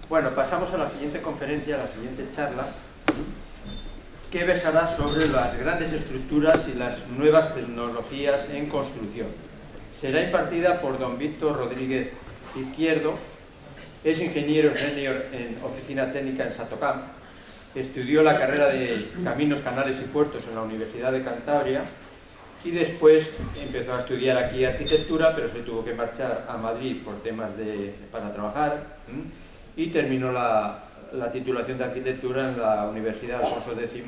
Bueno, pasamos a la siguiente conferencia, a la siguiente charla, que versará sobre las grandes estructuras y las nuevas tecnologías en construcción. Será impartida por don Víctor Rodríguez Izquierdo. Es ingeniero senior en Oficina Técnica en Satocam. Estudió la carrera de Caminos, Canales y Puertos en la Universidad de Cantabria y después empezó a estudiar aquí arquitectura, pero se tuvo que marchar a Madrid por temas para trabajar, y terminó la titulación de arquitectura en la Universidad Alfonso X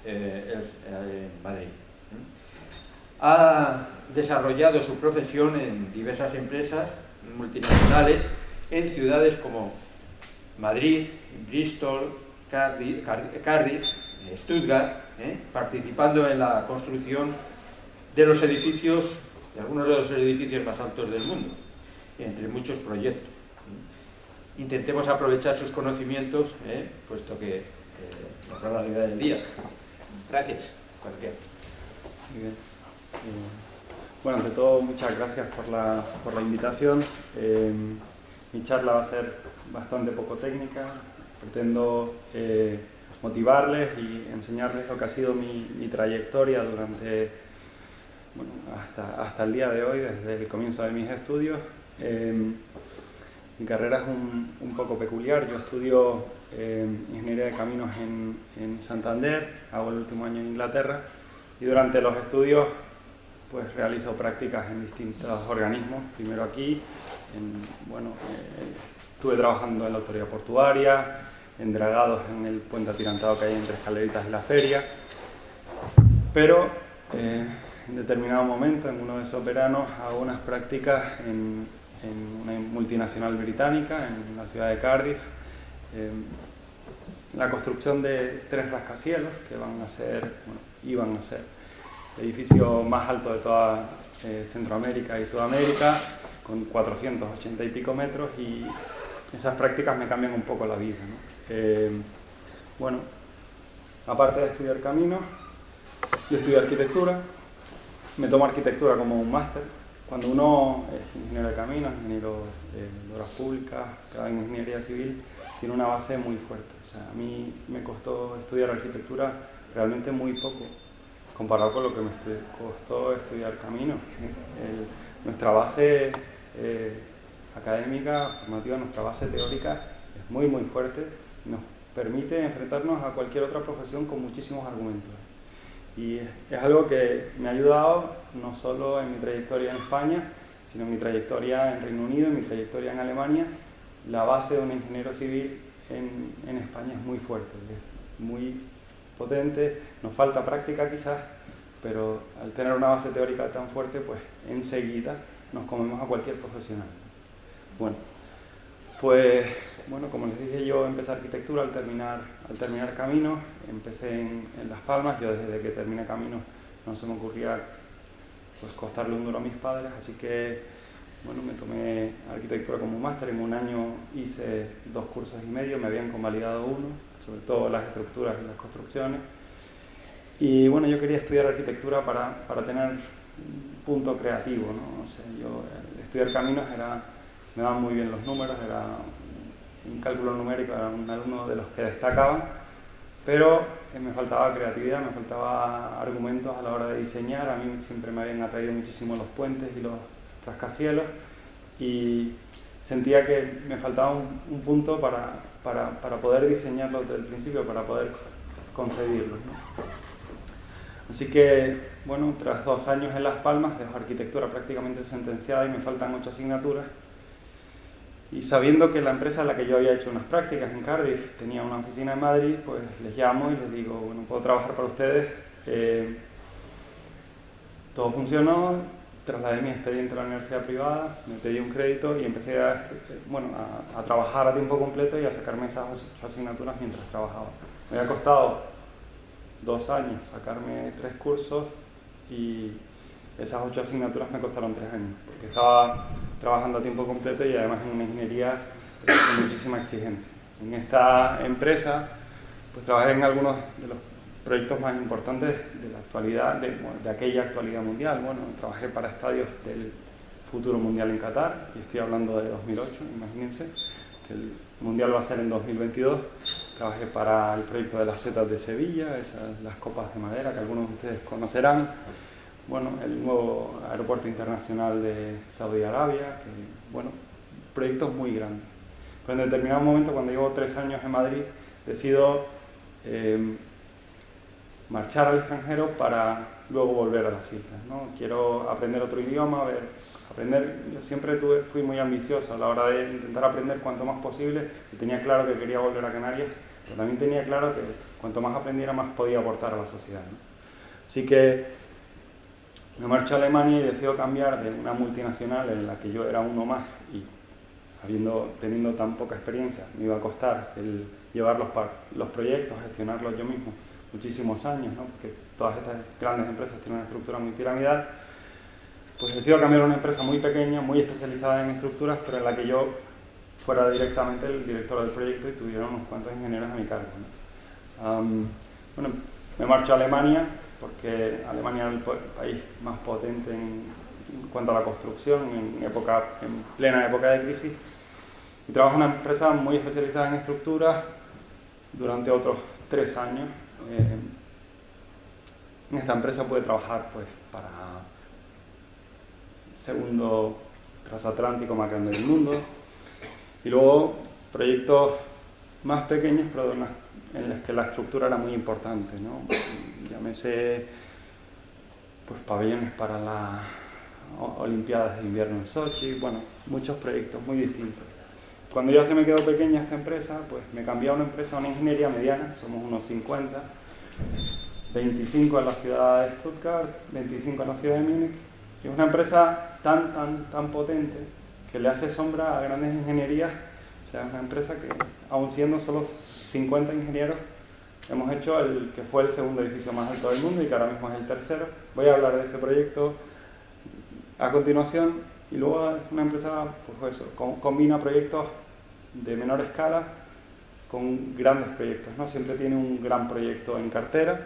en Madrid. Ha desarrollado su profesión en diversas empresas multinacionales en ciudades como Madrid, Bristol, Cardiff, Stuttgart, participando en la construcción de los edificios, de algunos de los edificios más altos del mundo, entre muchos proyectos. Intentemos aprovechar sus conocimientos, puesto que nos da la realidad del día. Gracias. Muy bien. Bueno, ante todo, muchas gracias por la invitación. Mi charla va a ser bastante poco técnica. Pretendo motivarles y enseñarles lo que ha sido mi trayectoria durante, bueno, hasta el día de hoy, desde el comienzo de mis estudios. Mi carrera es un poco peculiar. Yo estudio Ingeniería de Caminos en Santander, hago el último año en Inglaterra y durante los estudios pues realizo prácticas en distintos organismos. Primero aquí, estuve trabajando en la autoridad portuaria, en dragados en el puente atirantado que hay entre Escaleritas y la Feria, pero en determinado momento, en uno de esos veranos, hago unas prácticas en una multinacional británica, en la ciudad de Cardiff, la construcción de 3 rascacielos que iban a ser el edificio más alto de toda Centroamérica y Sudamérica, con 480 y pico metros, y esas prácticas me cambian un poco la vida, ¿no? Bueno, aparte de estudiar caminos, yo estudio arquitectura, me tomo arquitectura como un máster. Cuando uno es ingeniero de caminos, ingeniero de obras públicas, en ingeniería civil, tiene una base muy fuerte. O sea, a mí me costó estudiar arquitectura realmente muy poco, comparado con lo que me costó estudiar caminos. Nuestra base académica, formativa, nuestra base teórica es muy fuerte, nos permite enfrentarnos a cualquier otra profesión con muchísimos argumentos. Y es algo que me ha ayudado no solo en mi trayectoria en España, sino en mi trayectoria en Reino Unido, en mi trayectoria en Alemania. La base de un ingeniero civil en España es muy fuerte, es muy potente, nos falta práctica quizás, pero al tener una base teórica tan fuerte, pues enseguida nos comemos a cualquier profesional. Bueno, pues como les dije, yo empecé arquitectura al terminar caminos, empecé en Las Palmas. Yo desde que terminé caminos no se me ocurría pues costarle un duro a mis padres, así que me tomé arquitectura como máster. En un año hice 2 cursos y medio, me habían convalidado uno, sobre todo las estructuras y las construcciones. Y yo quería estudiar arquitectura para tener un punto creativo, ¿no? O sea, yo estudiar caminos me daban muy bien los números, era un cálculo numérico, era un alumno de los que destacaban, pero me faltaba creatividad, me faltaba argumentos a la hora de diseñar. A mí siempre me habían atraído muchísimo los puentes y los rascacielos y sentía que me faltaba un punto para poder diseñarlos desde el principio, para poder concebirlos, ¿no? Así que, tras 2 años en Las Palmas, dejo arquitectura prácticamente sentenciada y me faltan 8 asignaturas. Y sabiendo que la empresa en la que yo había hecho unas prácticas en Cardiff tenía una oficina en Madrid, pues les llamo y les digo, puedo trabajar para ustedes. Todo funcionó, trasladé mi expediente a la universidad privada, me pedí un crédito y empecé a trabajar a tiempo completo y a sacarme esas 8 asignaturas mientras trabajaba. Me había costado 2 años sacarme 3 cursos y esas 8 asignaturas me costaron 3 años, porque estaba trabajando a tiempo completo y además en una ingeniería de muchísima exigencia. En esta empresa pues trabajé en algunos de los proyectos más importantes de la actualidad, de aquella actualidad mundial. Trabajé para estadios del futuro mundial en Qatar, y estoy hablando de 2008, imagínense, que el Mundial va a ser en 2022. Trabajé para el proyecto de las setas de Sevilla, las copas de madera que algunos de ustedes conocerán. Bueno, el nuevo aeropuerto internacional de Saudi Arabia, que, bueno, proyectos muy grandes. Pero en determinado momento, cuando llevo 3 años en Madrid, decido marchar al extranjero para luego volver a las islas, ¿no? Quiero aprender otro idioma, yo siempre fui muy ambicioso a la hora de intentar aprender cuanto más posible y tenía claro que quería volver a Canarias, pero también tenía claro que cuanto más aprendiera más podía aportar a la sociedad, ¿no? Así que me marcho a Alemania y decido cambiar de una multinacional en la que yo era uno más y teniendo tan poca experiencia, me iba a costar el llevar los proyectos, gestionarlos yo mismo muchísimos años, ¿no? Porque todas estas grandes empresas tienen una estructura muy piramidal. Pues decido cambiar a una empresa muy pequeña, muy especializada en estructuras, pero en la que yo fuera directamente el director del proyecto y tuviera unos cuantos ingenieros a mi cargo, ¿no? Bueno, me marcho a Alemania, porque Alemania era el país más potente en cuanto a la construcción, en plena época de crisis, y trabajo en una empresa muy especializada en estructuras durante otros 3 años. En esta empresa pude trabajar pues, para el segundo transatlántico más grande del mundo, y luego proyectos más pequeños, pero en los que la estructura era muy importante, ¿no? Llámese pues, pabellones para las Olimpiadas de Invierno en Sochi, bueno, muchos proyectos muy distintos. Cuando ya se me quedó pequeña esta empresa, pues me cambié a una empresa, a una ingeniería mediana, somos unos 50, 25 en la ciudad de Stuttgart, 25 en la ciudad de Múnich, y es una empresa tan potente que le hace sombra a grandes ingenierías. O sea, es una empresa que, aun siendo solo 50 ingenieros, hemos hecho el que fue el segundo edificio más alto del mundo y que ahora mismo es el tercero. Voy a hablar de ese proyecto a continuación. Y luego es una empresa, pues eso, combina proyectos de menor escala con grandes proyectos, ¿no? Siempre tiene un gran proyecto en cartera.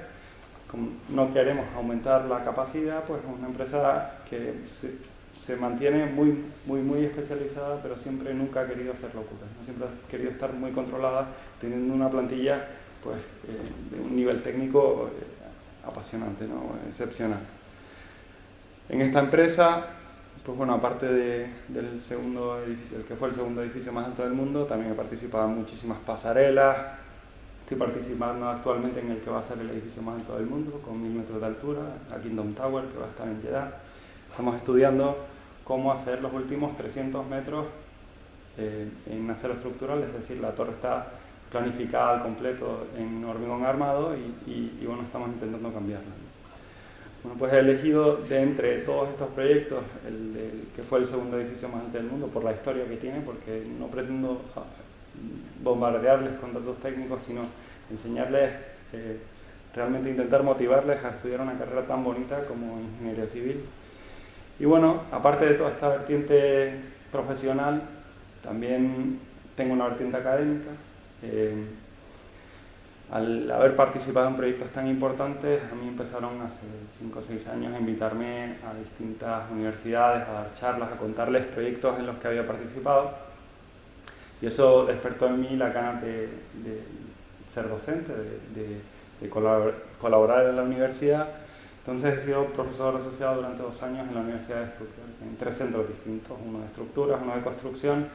Como no queremos aumentar la capacidad, pues es una empresa que se mantiene muy especializada, pero siempre nunca ha querido hacer locuras, ¿no? Siempre ha querido estar muy controlada, teniendo una plantilla pues, de un nivel técnico apasionante, ¿no? Excepcional. En esta empresa, pues bueno, aparte del segundo edificio, el que fue el segundo edificio más alto del mundo, también he participado en muchísimas pasarelas. Estoy participando actualmente en el que va a ser el edificio más alto del mundo, con 1000 metros de altura, la Kingdom Tower, que va a estar en Jeddah. Estamos estudiando cómo hacer los últimos 300 metros en acero estructural, es decir, la torre está planificada al completo en hormigón armado y bueno, estamos intentando cambiarla. Bueno, pues he elegido de entre todos estos proyectos el que fue el segundo edificio más alto del mundo por la historia que tiene, porque no pretendo bombardearles con datos técnicos, sino enseñarles, realmente intentar motivarles a estudiar una carrera tan bonita como ingeniería civil. Y bueno, aparte de toda esta vertiente profesional, también tengo una vertiente académica. Al haber participado en proyectos tan importantes, a mí empezaron hace 5 o 6 años a invitarme a distintas universidades, a dar charlas, a contarles proyectos en los que había participado. Y eso despertó en mí la ganas de ser docente, de colaborar en la universidad. Entonces he sido profesor asociado durante 2 años en la Universidad de Stuttgart, en 3 centros distintos, uno de estructuras, uno de construcción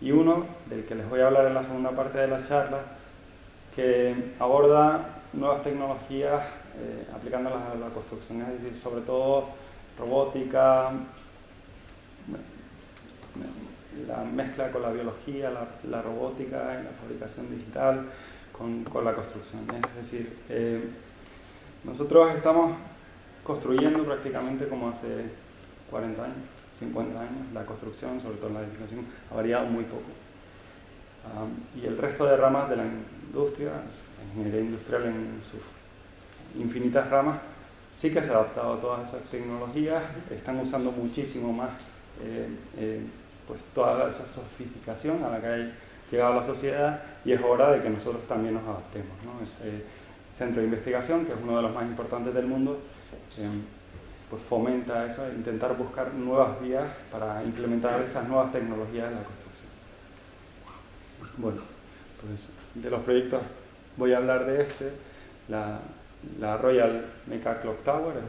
y uno del que les voy a hablar en la segunda parte de la charla, que aborda nuevas tecnologías aplicándolas a la construcción, es decir, sobre todo robótica, la mezcla con la biología, la robótica en la fabricación digital con la construcción. Es decir, nosotros estamos construyendo prácticamente como hace 40 años, 50 años. La construcción, sobre todo en la edificación, ha variado muy poco. Y el resto de ramas de la industria, la ingeniería industrial en sus infinitas ramas, sí que se ha adaptado a todas esas tecnologías, están usando muchísimo más pues toda esa sofisticación a la que ha llegado la sociedad, y es hora de que nosotros también nos adaptemos, ¿no? Centro de investigación, que es uno de los más importantes del mundo, pues fomenta eso, intentar buscar nuevas vías para implementar esas nuevas tecnologías en la construcción. Bueno, pues de los proyectos voy a hablar de este. La Royal Mecca Clock Tower es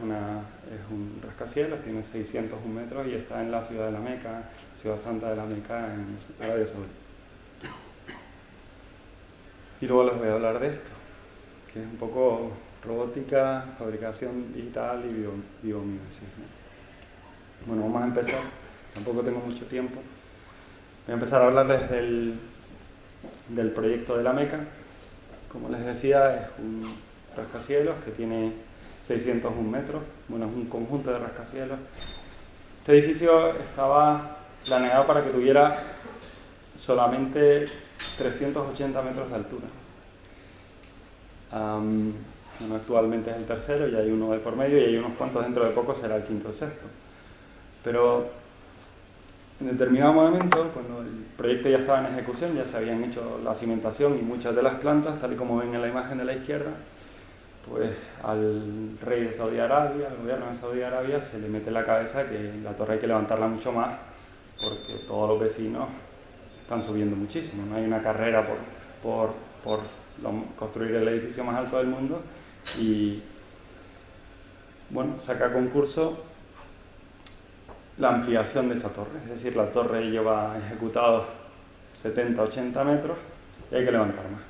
un rascacielos, tiene 601 metros y está en la ciudad de la Meca, ciudad santa de la Meca, en Arabia Saudí. Y luego les voy a hablar de esto, que es un poco robótica, fabricación digital y biomimesis, ¿no? Bueno, vamos a empezar, tampoco tengo mucho tiempo. Voy a empezar a hablarles del proyecto de la Meca. Como les decía, es un rascacielos que tiene 601 metros, bueno, es un conjunto de rascacielos. Este edificio estaba planeado para que tuviera solamente 380 metros de altura. Bueno, actualmente es el tercero y hay uno de por medio y hay unos cuantos dentro de poco será el quinto o el sexto. Pero en determinado momento, cuando el proyecto ya estaba en ejecución, ya se habían hecho la cimentación y muchas de las plantas, tal y como ven en la imagen de la izquierda, pues al rey de Saudi Arabia, al gobierno de Saudi Arabia, se le mete en la cabeza que la torre hay que levantarla mucho más porque todos los vecinos están subiendo muchísimo. No hay una carrera por construir el edificio más alto del mundo y, bueno, saca a concurso la ampliación de esa torre, es decir, la torre lleva ejecutados 70-80 metros y hay que levantar más.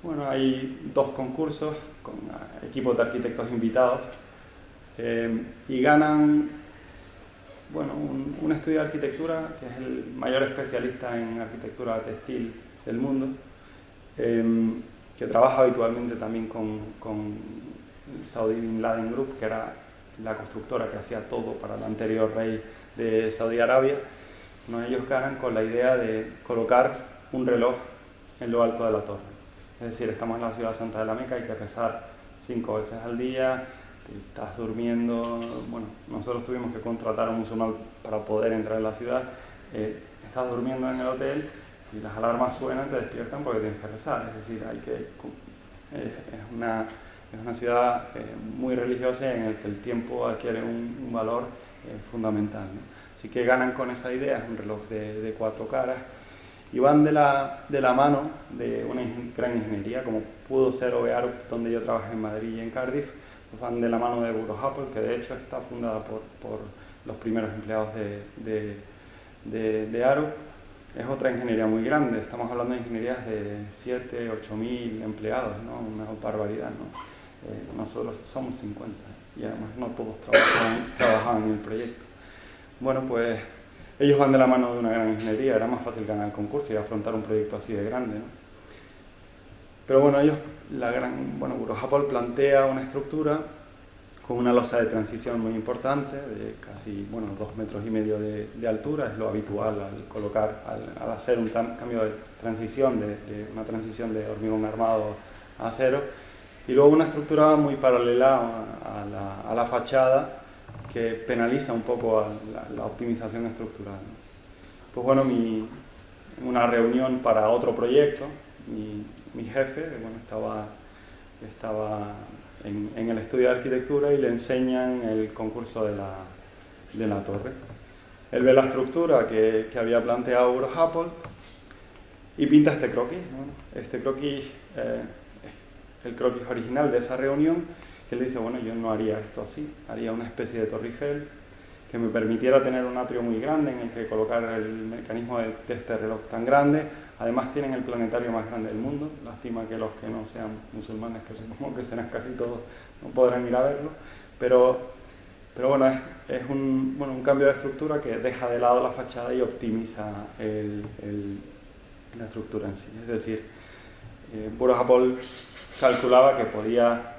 Bueno, hay dos concursos con equipos de arquitectos invitados y ganan, bueno, un estudio de arquitectura que es el mayor especialista en arquitectura textil del mundo, que trabaja habitualmente también con el Saudi Bin Laden Group, que era la constructora que hacía todo para el anterior rey de Saudi Arabia. Bueno, ellos ganan con la idea de colocar un reloj en lo alto de la torre. Es decir, estamos en la ciudad santa de la Meca, hay que rezar 5 veces al día, estás durmiendo, bueno, nosotros tuvimos que contratar a un musulmán para poder entrar en la ciudad, estás durmiendo en el hotel y las alarmas suenan, te despiertan porque tienes que rezar, es decir, es una ciudad muy religiosa en la que el tiempo adquiere un valor fundamental, ¿no? Así que ganan con esa idea, es un reloj de 4 caras y van de la mano de una gran ingeniería, como pudo ser OE Arup, donde yo trabajé en Madrid y en Cardiff, pues van de la mano de Buro Happold, que de hecho está fundada por los primeros empleados de Arup. Es otra ingeniería muy grande, estamos hablando de ingenierías de 7.000-8.000 empleados, ¿no? Una barbaridad, ¿no? Nosotros somos 50 y además no todos trabajaban en el proyecto. Bueno, pues ellos van de la mano de una gran ingeniería, era más fácil ganar el concurso y afrontar un proyecto así de grande, ¿no? Pero bueno, Buro Happold plantea una estructura con una losa de transición muy importante, de casi 2,5 metros de altura, es lo habitual al hacer un cambio de transición, una transición de hormigón armado a acero, y luego una estructura muy paralela a la fachada que penaliza un poco la optimización estructural, ¿no? Pues bueno, una reunión para otro proyecto, mi jefe, estaba en el estudio de arquitectura y le enseñan el concurso de la torre. Él ve la estructura que había planteado Buro Happold y pinta este croquis, ¿no? Este croquis, el croquis original de esa reunión, que él dice, bueno, yo no haría esto así, haría una especie de Torre Eiffel que me permitiera tener un atrio muy grande en el que colocar el mecanismo de este reloj tan grande. Además tienen el planetario más grande del mundo, lástima que los que no sean musulmanes, que supongo que serán casi todos, no podrán ir a verlo, pero bueno, es un cambio de estructura que deja de lado la fachada y optimiza la estructura en sí. Es decir, Buro Happold calculaba que podía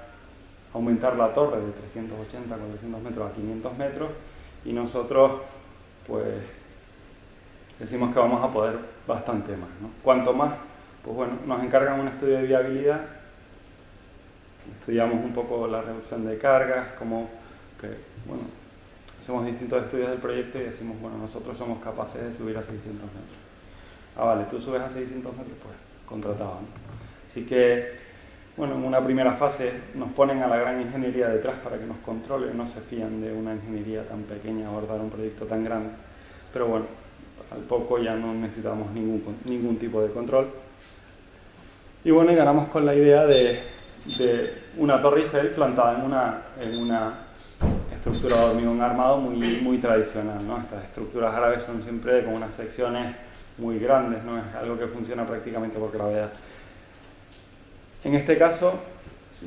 aumentar la torre de 380 con 400 metros a 500 metros y nosotros pues decimos que vamos a poder bastante más, ¿no? ¿Cuánto más? Pues bueno, nos encargan un estudio de viabilidad, estudiamos un poco la reducción de cargas, hacemos distintos estudios del proyecto y decimos, bueno, nosotros somos capaces de subir a 600 metros. Ah, vale, tú subes a 600 metros, pues contratado, ¿no? Así que, bueno, en una primera fase nos ponen a la gran ingeniería detrás para que nos controle, no se fían de una ingeniería tan pequeña abordar un proyecto tan grande, pero bueno, al poco ya no necesitamos ningún tipo de control. Y bueno, y ganamos con la idea de una Torre Eiffel plantada en una estructura de hormigón armado muy tradicional, ¿no? Estas estructuras árabes son siempre con unas secciones muy grandes, ¿no? Es algo que funciona prácticamente por gravedad. En este caso,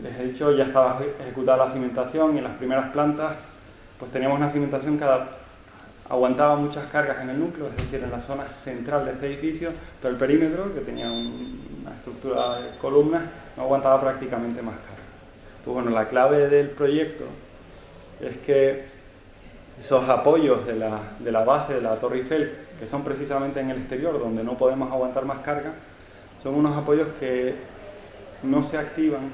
les he dicho, ya estaba ejecutada la cimentación y en las primeras plantas pues teníamos una cimentación que aguantaba muchas cargas en el núcleo, es decir, en la zona central de este edificio, pero el perímetro, que tenía una estructura de columnas, no aguantaba prácticamente más carga. Pues bueno, la clave del proyecto es que esos apoyos de la base de la Torre Eiffel, que son precisamente en el exterior, donde no podemos aguantar más carga, son unos apoyos que no se activan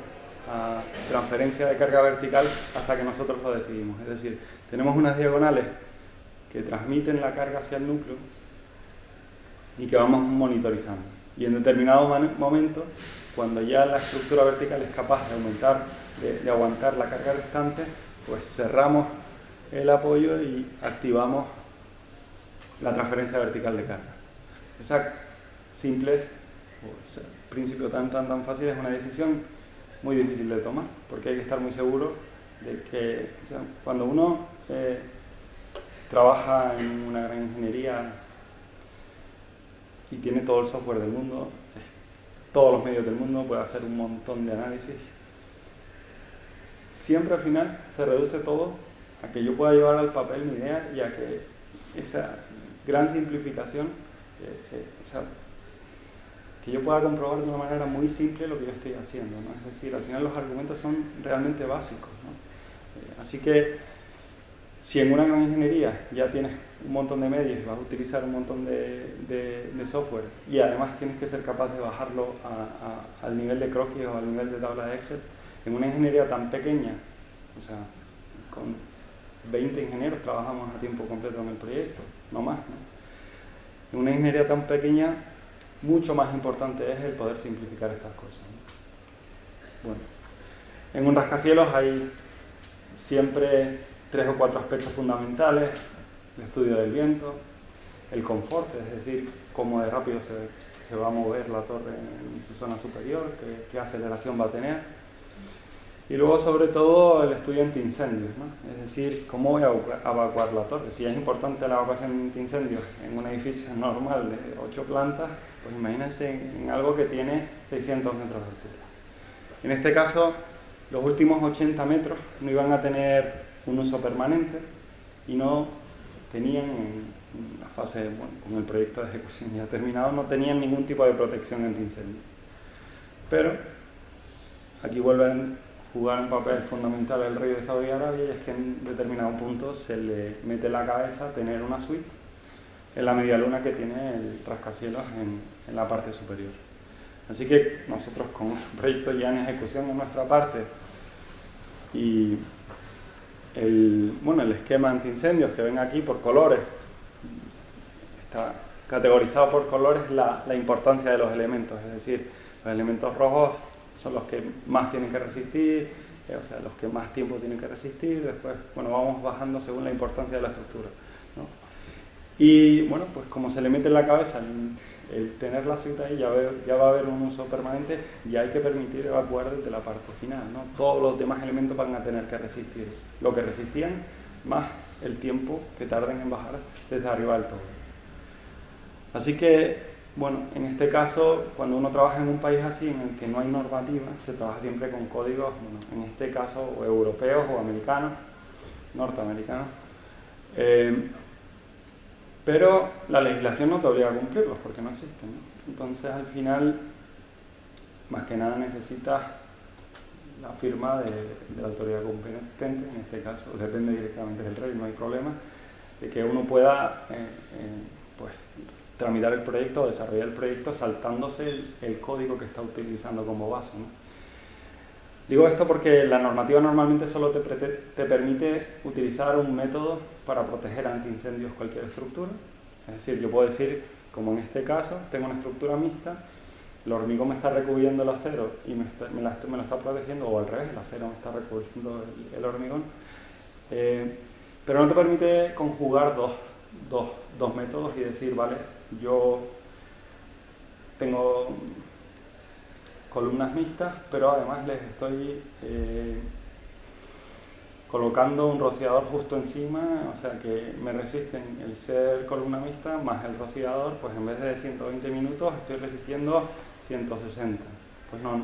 a transferencia de carga vertical hasta que nosotros lo decidimos. Es decir, tenemos unas diagonales que transmiten la carga hacia el núcleo y que vamos monitorizando. Y en determinado momento, cuando ya la estructura vertical es capaz de aumentar, de aguantar la carga restante, pues cerramos el apoyo y activamos la transferencia vertical de carga. Esa simple, ese principio tan fácil es una decisión muy difícil de tomar, porque hay que estar muy seguro de que, o sea, cuando uno trabaja en una gran ingeniería y tiene todo el software del mundo, todos los medios del mundo, puede hacer un montón de análisis, siempre al final se reduce todo a que yo pueda llevar al papel mi idea y a que esa gran simplificación, o sea, que yo pueda comprobar de una manera muy simple lo que yo estoy haciendo, ¿no? Es decir, al final los argumentos son realmente básicos, ¿no? Así que si en una gran ingeniería ya tienes un montón de medios y vas a utilizar un montón de software y además tienes que ser capaz de bajarlo al nivel de croquis o al nivel de tabla de Excel, en una ingeniería tan pequeña, o sea, con 20 ingenieros trabajamos a tiempo completo en el proyecto, no más, ¿no? En una ingeniería tan pequeña, mucho más importante es el poder simplificar estas cosas, ¿no? Bueno, en un rascacielos hay siempre 3 o 4 aspectos fundamentales: el estudio del viento, el confort, es decir, cómo de rápido se va a mover la torre en su zona superior, qué aceleración va a tener, y luego sobre todo el estudio antiincendios, ¿no? Es decir, cómo voy a evacuar la torre. Si es importante la evacuación antiincendios en un edificio normal de 8 plantas, pues imagínense en algo que tiene 600 metros de altura. En este caso, los últimos 80 metros no iban a tener un uso permanente y no tenían, en la fase, bueno, con el proyecto de ejecución ya terminado, no tenían ningún tipo de protección antiincendio. Pero aquí vuelven a jugar un papel fundamental el rey de Saudi Arabia, y es que en determinado punto se le mete en la cabeza tener una suite en la media luna que tiene el rascacielos en la parte superior. Así que nosotros, con un proyecto ya en ejecución en nuestra parte y el esquema antiincendios que ven aquí por colores, está categorizado por colores la importancia de los elementos, es decir, los elementos rojos son los que más tienen que resistir, o sea, los que más tiempo tienen que resistir. Después, bueno, vamos bajando según la importancia de la estructura, ¿no? Y bueno, pues como se le mete en la cabeza el tener la suite ahí, ya va a haber un uso permanente, y hay que permitir evacuar desde la parte final, ¿no? Todos los demás elementos van a tener que resistir lo que resistían, más el tiempo que tarden en bajar desde arriba del todo. Así que, bueno, en este caso, cuando uno trabaja en un país así, en el que no hay normativa, se trabaja siempre con códigos, bueno, en este caso, o europeos o americanos, norteamericanos. Pero la legislación no te obliga a cumplirlos porque no existen, ¿no? Entonces, al final, más que nada necesitas la firma de la autoridad competente, en este caso, depende directamente del rey, no hay problema, de que uno pueda pues, tramitar el proyecto o desarrollar el proyecto saltándose el código que está utilizando como base, ¿no? Digo esto porque la normativa normalmente solo te permite utilizar un método para proteger antiincendios cualquier estructura. Es decir, yo puedo decir, como en este caso, tengo una estructura mixta, el hormigón me está recubriendo el acero y me lo está protegiendo, o al revés, el acero me está recubriendo el hormigón, pero no te permite conjugar dos métodos y decir, vale, yo tengo columnas mixtas, pero además les estoy colocando un rociador justo encima, o sea que me resisten el ser columna mixta más el rociador, pues en vez de 120 minutos estoy resistiendo 160. Pues no,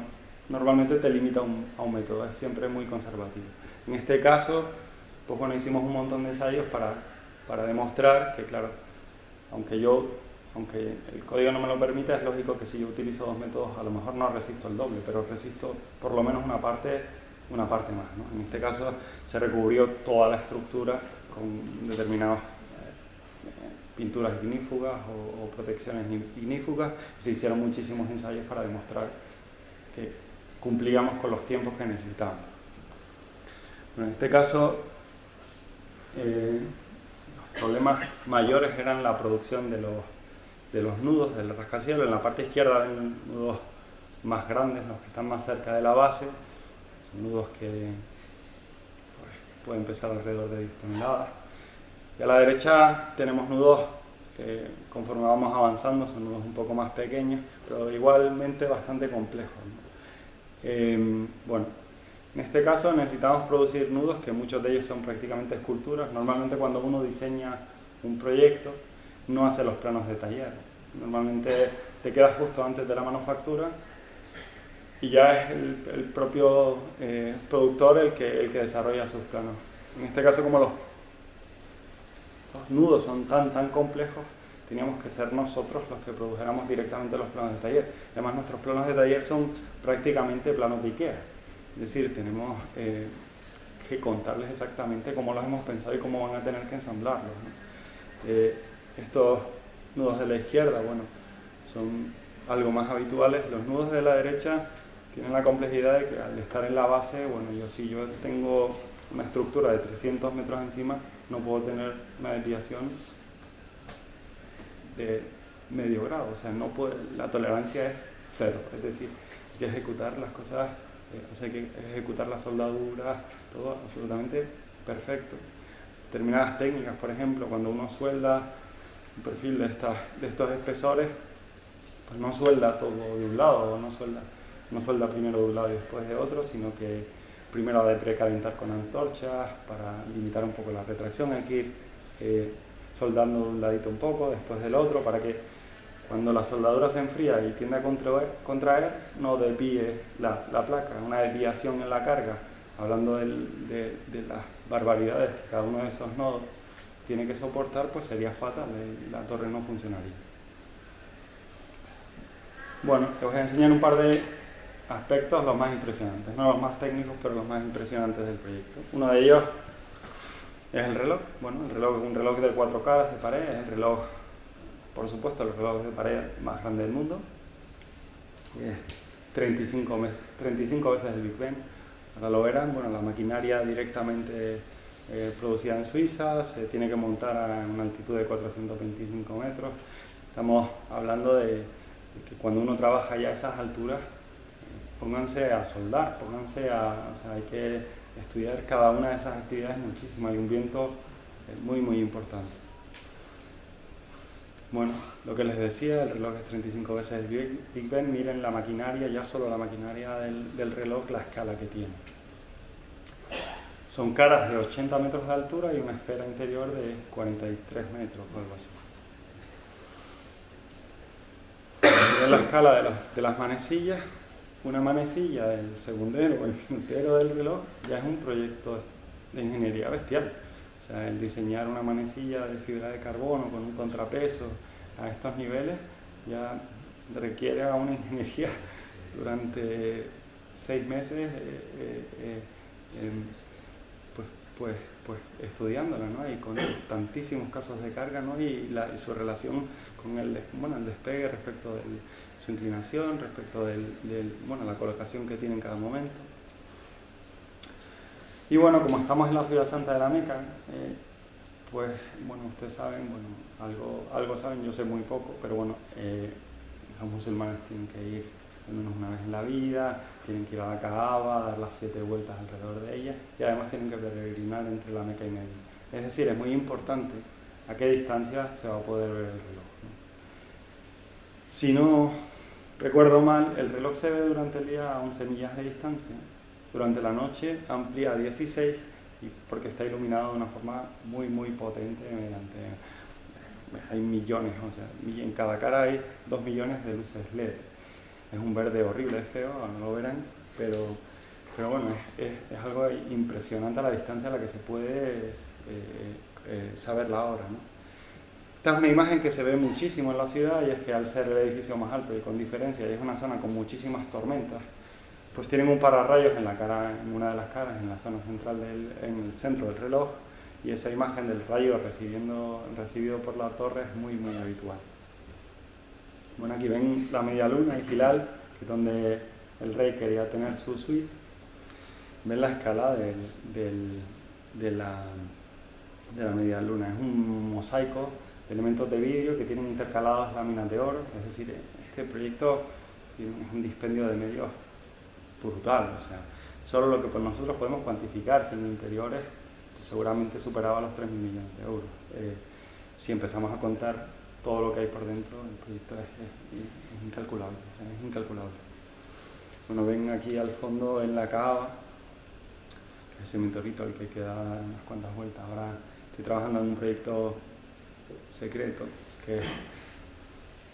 normalmente te limita a un método, es siempre muy conservativo. En este caso, pues bueno, hicimos un montón de ensayos para demostrar que, claro, aunque el código no me lo permita, es lógico que si yo utilizo dos métodos, a lo mejor no resisto el doble, pero resisto por lo menos una parte más, ¿no? En este caso se recubrió toda la estructura con determinadas pinturas ignífugas o protecciones ignífugas. Se hicieron muchísimos ensayos para demostrar que cumplíamos con los tiempos que necesitábamos. Bueno, en este caso, los problemas mayores eran la producción de los nudos del rascacielos. En la parte izquierda ven nudos más grandes, los que están más cerca de la base. Son nudos que pues, pueden pesar alrededor de 10 toneladas. Y a la derecha tenemos nudos que conforme vamos avanzando son nudos un poco más pequeños, pero igualmente bastante complejos, ¿no? Bueno, en este caso necesitamos producir nudos que muchos de ellos son prácticamente esculturas. Normalmente cuando uno diseña un proyecto no hace los planos de taller. Normalmente te quedas justo antes de la manufactura y ya es el propio productor el que desarrolla sus planos. En este caso, como los nudos son tan complejos, teníamos que ser nosotros los que produjéramos directamente los planos de taller. Además, nuestros planos de taller son prácticamente planos de IKEA. Es decir, tenemos que contarles exactamente cómo los hemos pensado y cómo van a tener que ensamblarlos, ¿no? Estos nudos de la izquierda, bueno, son algo más habituales. Los nudos de la derecha tienen la complejidad de que al estar en la base, bueno, si yo tengo una estructura de 300 metros encima, no puedo tener una desviación de medio grado, o sea, la tolerancia es cero, es decir, hay que ejecutar las cosas, hay que ejecutar las soldaduras, todo absolutamente perfecto. Determinadas técnicas, por ejemplo, cuando uno suelda un perfil de estos espesores, pues no suelda todo de un lado, no suelda primero de un lado y después de otro, sino que primero ha de precalentar con antorchas para limitar un poco la retracción. Hay que ir soldando de un ladito un poco, después del otro, para que cuando la soldadura se enfría y tiende a contraer, no desvíe la placa. Una desviación en la carga, hablando de las barbaridades que cada uno de esos nodos tiene que soportar, pues sería fatal, la torre no funcionaría. Bueno, os voy a enseñar un par de aspectos, los más impresionantes, no los más técnicos, pero los más impresionantes del proyecto. Uno de ellos es el reloj. Bueno, el reloj es un reloj de 4 caras de pared, es el reloj, por supuesto, el reloj de pared más grande del mundo. Es 35 veces el Big Ben. Ahora lo verán, bueno, la maquinaria directamente producida en Suiza, se tiene que montar a una altitud de 425 metros. Estamos hablando de que cuando uno trabaja ya a esas alturas, pónganse a soldar, o sea, hay que estudiar cada una de esas actividades muchísimo, hay un viento muy importante. Bueno, lo que les decía, el reloj es 35 veces el Big Ben. Miren la maquinaria, ya solo la maquinaria del reloj, la escala que tiene. Son caras de 80 metros de altura y una esfera interior de 43 metros o algo así. Miren la escala de las manecillas. Una manecilla del segundero o el minutero del reloj ya es un proyecto de ingeniería bestial. O sea, el diseñar una manecilla de fibra de carbono con un contrapeso a estos niveles ya requiere una ingeniería durante 6 meses pues estudiándola, ¿no? Y con tantísimos casos de carga, ¿no? Y su relación con el despegue respecto de su inclinación, respecto de la colocación que tiene en cada momento. Y bueno, como estamos en la ciudad santa de la Meca, pues bueno, ustedes saben, algo saben, yo sé muy poco, pero bueno, los musulmanes tienen que ir al menos una vez en la vida, tienen que ir a la Kaaba, dar las 7 vueltas alrededor de ella y además tienen que peregrinar entre la Meca y Medina. Es decir, es muy importante a qué distancia se va a poder ver el reloj, ¿no? Si no recuerdo mal, el reloj se ve durante el día a 11 millas de distancia, durante la noche amplía a 16 porque está iluminado de una forma muy muy potente mediante, hay millones, o sea, en cada cara hay 2 millones de luces LED. Es un verde horrible, es feo, no lo verán, pero bueno, es algo impresionante a la distancia a la que se puede saber la hora, ¿no? Esta es una imagen que se ve muchísimo en la ciudad, y es que al ser el edificio más alto y con diferencia, y es una zona con muchísimas tormentas, pues tienen un pararrayos en la cara, en una de las caras, en la zona central, en el centro del reloj, y esa imagen del rayo recibido por la torre es muy muy habitual. Bueno, aquí ven la media luna y Hilal, que es donde el rey quería tener su suite. Ven la escala de la media luna, es un mosaico de elementos de vidrio que tienen intercaladas láminas de oro, es decir, este proyecto es un dispendio de medios brutal, o sea, solo lo que por nosotros podemos cuantificar sin interiores pues seguramente superaba los 3.000 millones de euros. Si empezamos a contar todo lo que hay por dentro, el proyecto es incalculable, o sea, es incalculable. Bueno, ven aquí al fondo en la cava, que es ese meteorito al que queda unas cuantas vueltas. Ahora estoy trabajando en un proyecto secreto, que es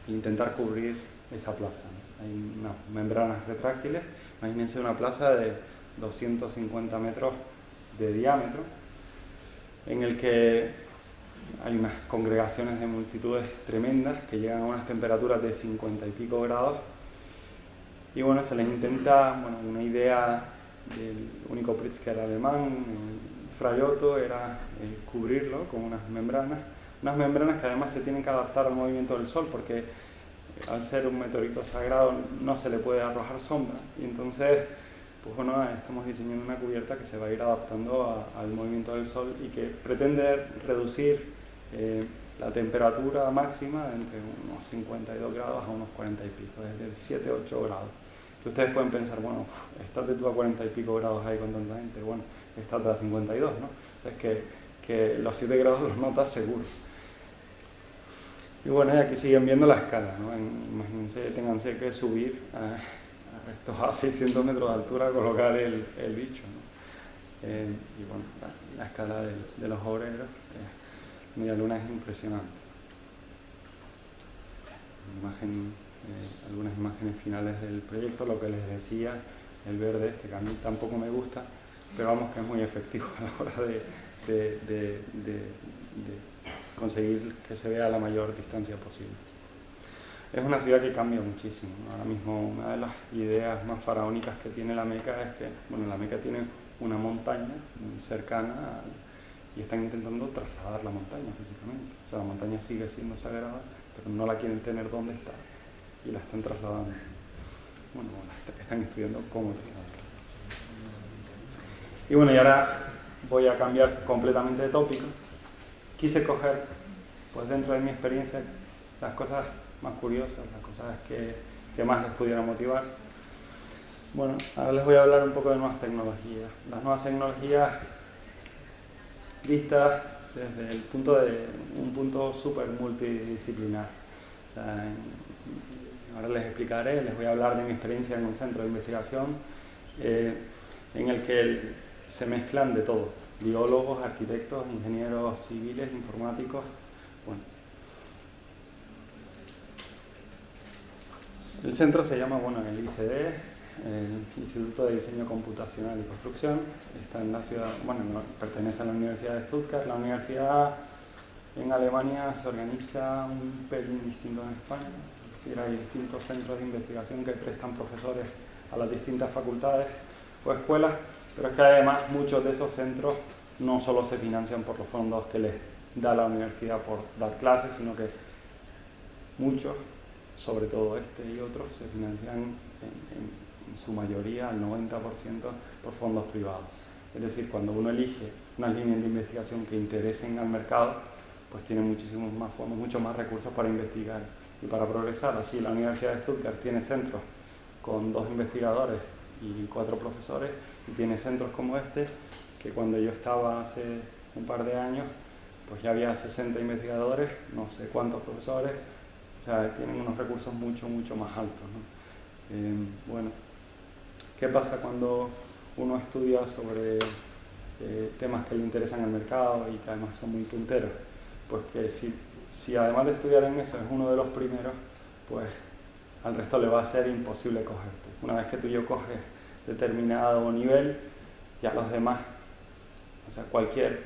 intentar cubrir esa plaza, ¿no? Hay unas membranas retráctiles, imagínense una plaza de 250 metros de diámetro, en el que hay unas congregaciones de multitudes tremendas que llegan a unas temperaturas de 50 y pico grados, y bueno, se les intenta, bueno, una idea del único Pritzker alemán, Fray Otto, era cubrirlo con unas membranas que además se tienen que adaptar al movimiento del sol, porque al ser un meteorito sagrado no se le puede arrojar sombra, y entonces pues bueno, estamos diseñando una cubierta que se va a ir adaptando al movimiento del sol y que pretende reducir la temperatura máxima de entre unos 52 grados a unos 40 y pico, desde 7 a 8 grados. Que ustedes pueden pensar, bueno, estate tú a 40 y pico grados ahí con tanta gente, bueno, estate a 52, ¿no? Es que los 7 grados los notas seguro. Y bueno, y aquí siguen viendo la escala, ¿no? Imagínense, ténganse que subir a estos a 600 metros de altura a colocar el bicho, ¿no? Y bueno, la escala de los obreros, media luna es impresionante. Algunas imágenes finales del proyecto, lo que les decía, el verde este, que a mí tampoco me gusta, pero vamos que es muy efectivo a la hora de conseguir que se vea a la mayor distancia posible. Es una ciudad que cambia muchísimo, ¿no? Ahora mismo una de las ideas más faraónicas que tiene la Meca es que, bueno, la Meca tiene una montaña muy cercana y están intentando trasladar la montaña físicamente. O sea, la montaña sigue siendo sagrada, pero no la quieren tener donde está y la están trasladando. Bueno, están estudiando cómo trasladarla. Y bueno, y ahora voy a cambiar completamente de tópico. Quise coger, pues dentro de mi experiencia, las cosas más curiosas, las cosas que más les pudieran motivar. Bueno, ahora les voy a hablar un poco de nuevas tecnologías. Las nuevas tecnologías vistas desde un punto súper multidisciplinar. O sea, ahora les explicaré, les voy a hablar de mi experiencia en un centro de investigación en el que se mezclan de todo: biólogos, arquitectos, ingenieros civiles, informáticos. Bueno, el centro se llama, bueno, el ICD, el Instituto de Diseño Computacional y Construcción. Está en la ciudad, bueno, pertenece a la Universidad de Stuttgart. La universidad en Alemania se organiza un pelín distinto en España. Es decir, hay distintos centros de investigación que prestan profesores a las distintas facultades o escuelas, pero es que además muchos de esos centros no solo se financian por los fondos que les da la universidad por dar clases, sino que muchos, sobre todo este y otros, se financian en su mayoría, al 90%, por fondos privados. Es decir, cuando uno elige unas líneas de investigación que interesen al mercado, pues tiene muchísimos más fondos, muchos más recursos para investigar y para progresar. Así, la Universidad de Stuttgart tiene centros con 2 investigadores y 4 profesores, y tiene centros como este, que cuando yo estaba hace un par de años, pues ya había 60 investigadores, no sé cuántos profesores, o sea, tienen unos recursos mucho más altos, ¿no? Bueno, ¿qué pasa cuando uno estudia sobre temas que le interesan al mercado y que además son muy punteros? Pues que si además de estudiar en eso es uno de los primeros, pues al resto le va a ser imposible cogerte. Una vez que tú y yo coges determinado nivel, ya los demás, o sea, cualquier